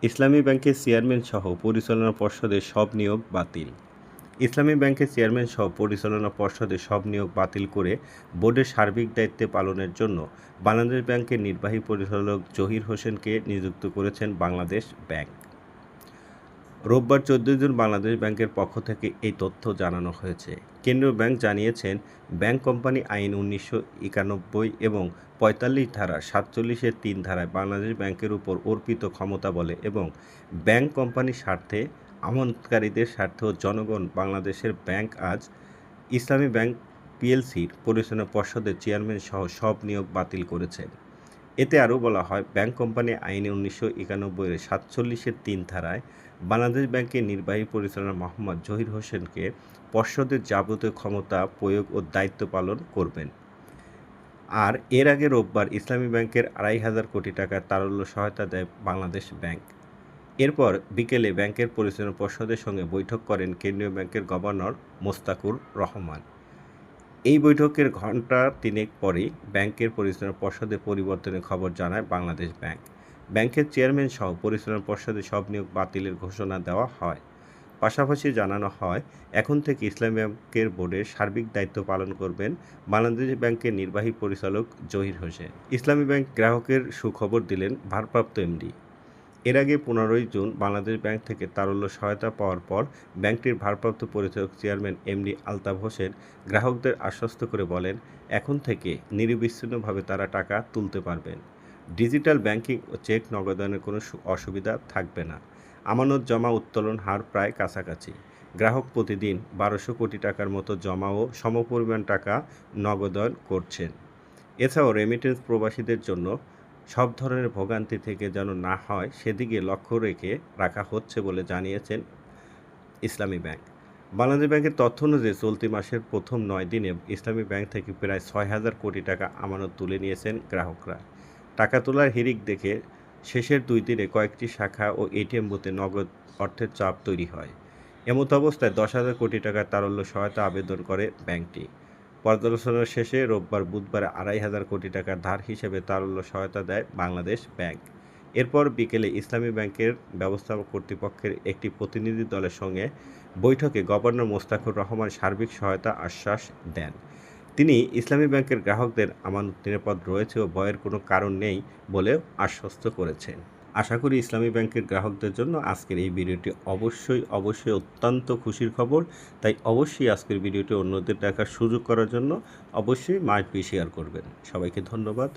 ইসলামী ব্যাংকের চেয়ারম্যান সহ পরিচালনা পর্ষদের সব নিয়োগ বাতিল। ইসলামী ব্যাংকের চেয়ারম্যান সহ পরিচালনা পর্ষদের সব নিয়োগ বাতিল করে বোর্ডের সার্বিক দায়িত্বে পালনের জন্য বাংলাদেশ ব্যাংকের নির্বাহী পরিচালক জহির হোসেনকে নিযুক্ত করেছেন বাংলাদেশ ব্যাংক। রোববার ১৪ জুন বাংলাদেশ ব্যাংকের পক্ষ থেকে এই তথ্য জানানো হয়েছে। কেন্দ্রীয় ব্যাংক জানিয়েছেন, ব্যাংক কোম্পানি আইন ১৯৯১ এবং ৪৫ ধারা ৪৭-এর ৩ ধারায় বাংলাদেশ ব্যাংকের উপর অর্পিত ক্ষমতা বলে এবং ব্যাংক কোম্পানির স্বার্থে, আমানতকারীদের স্বার্থে ও জনগণ বাংলাদেশের ব্যাংক আজ ইসলামী ব্যাংক পিএলসির পরিচালনা পর্ষদের চেয়ারম্যান সহ সব নিয়োগ বাতিল করেছেন। এতে আরও বলা হয়, ব্যাংক কোম্পানি আইনে ১৯৯১-এর ৪৭-এর ৩ ধারায় বাংলাদেশ ব্যাংকের নির্বাহী পরিচালক মোহাম্মদ জহির হোসেনকে পর্ষদের যাবতীয় ক্ষমতা প্রয়োগ ও দায়িত্ব পালন করবেন। আর এর আগে রোববার ইসলামী ব্যাংকের ২৫০০ কোটি টাকার তারল্য সহায়তা দেয় বাংলাদেশ ব্যাংক। এরপর বিকেলে ব্যাংকের পরিচালনা পর্ষদের সঙ্গে বৈঠক করেন কেন্দ্রীয় ব্যাংকের গভর্নর মোস্তাকুর রহমান। এই বৈঠকের ঘণ্টা তিনেক পরেই ব্যাংকের পরিচালনা পর্ষদে পরিবর্তনের খবর জানায় বাংলাদেশ ব্যাংক। ব্যাংকের চেয়ারম্যান সহ পরিচালনা পর্ষদে সব নিয়োগ বাতিলের ঘোষণা দেওয়া হয়। পাশাপাশি জানানো হয়, এখন থেকে ইসলামী ব্যাংকের বোর্ডের সার্বিক দায়িত্ব পালন করবেন বাংলাদেশ ব্যাংকের নির্বাহী পরিচালক জহির হোসেন। ইসলামী ব্যাংক গ্রাহকের সুখবর দিলেন ভারপ্রাপ্ত এমডি। এর আগে ১৫ জুন বাংলাদেশ ব্যাংক থেকে তারল্য সহায়তা পাওয়ার পর ব্যাংকটির ভারপ্রাপ্ত পরিচালক চেয়ারম্যান এমডি আলতাফ হোসেন গ্রাহকদের আশ্বস্ত করে বলেন, এখন থেকে নিরবিচ্ছিন্নভাবে তারা টাকা তুলতে পারবেন। ডিজিটাল ব্যাংকিং ও চেক নগদায়নের কোনো অসুবিধা থাকবে না। আমানত জমা উত্তোলন হার প্রায় কাছাকাছি। গ্রাহক প্রতিদিন ১২০০ কোটি টাকার মতো জমা ও সমপরিমাণ টাকা নগদায়ন করছেন। এছাড়াও রেমিটেন্স প্রবাসীদের জন্য সব ধরনের ভোগান্তি থেকে যেন না হয় সেদিকে লক্ষ্য রাখা হচ্ছে বলে জানিয়েছেন ইসলামী ব্যাংক। বাংলাদেশ ব্যাংকের তথ্য অনুযায়ী চলতি মাসের প্রথম ৯ দিনে ইসলামী ব্যাংক থেকে প্রায় ৬,০০০ কোটি টাকা আমানত তুলে নিয়েছেন গ্রাহকরা। টাকা তোলার হিড়িক দেখে শেষের ২ দিনে কয়েকটি শাখা ও এটিএম বুথে নগদ অর্থের চাপ তৈরি হয়। এমত অবস্থায় ১০,০০০ কোটি টাকার তারল্য সহায়তা আবেদন করে ব্যাংকটি। পর্যালোচনা শেষে রোববার বুধবার ২৫০০ কোটি টাকার ধার হিসেবে তারল্য সহায়তা দেয় বাংলাদেশ ব্যাংক। এরপর বিকেলে ইসলামী ব্যাংকের ব্যবস্থাপক কর্তৃপক্ষের একটি প্রতিনিধি দলের সঙ্গে বৈঠকে গভর্নর মোস্তাকুর রহমান সার্বিক সহায়তা আশ্বাস দেন। তিনি ইসলামী ব্যাংকের গ্রাহকদের আমানত নিরাপদ রয়েছে ও ভয়ের কোনো কারণ নেই বলেও আশ্বস্ত করেছেন। আশা করি ইসলামী ব্যাংকের গ্রাহকদের জন্য আজকের এই ভিডিওটি অবশ্যই অত্যন্ত খুশির খবর। তাই অবশ্যই আজকের ভিডিওটি অন্যদের দেখার সুযোগ করার জন্য অবশ্যই মাস্ট বি শেয়ার করবেন। সবাইকে ধন্যবাদ।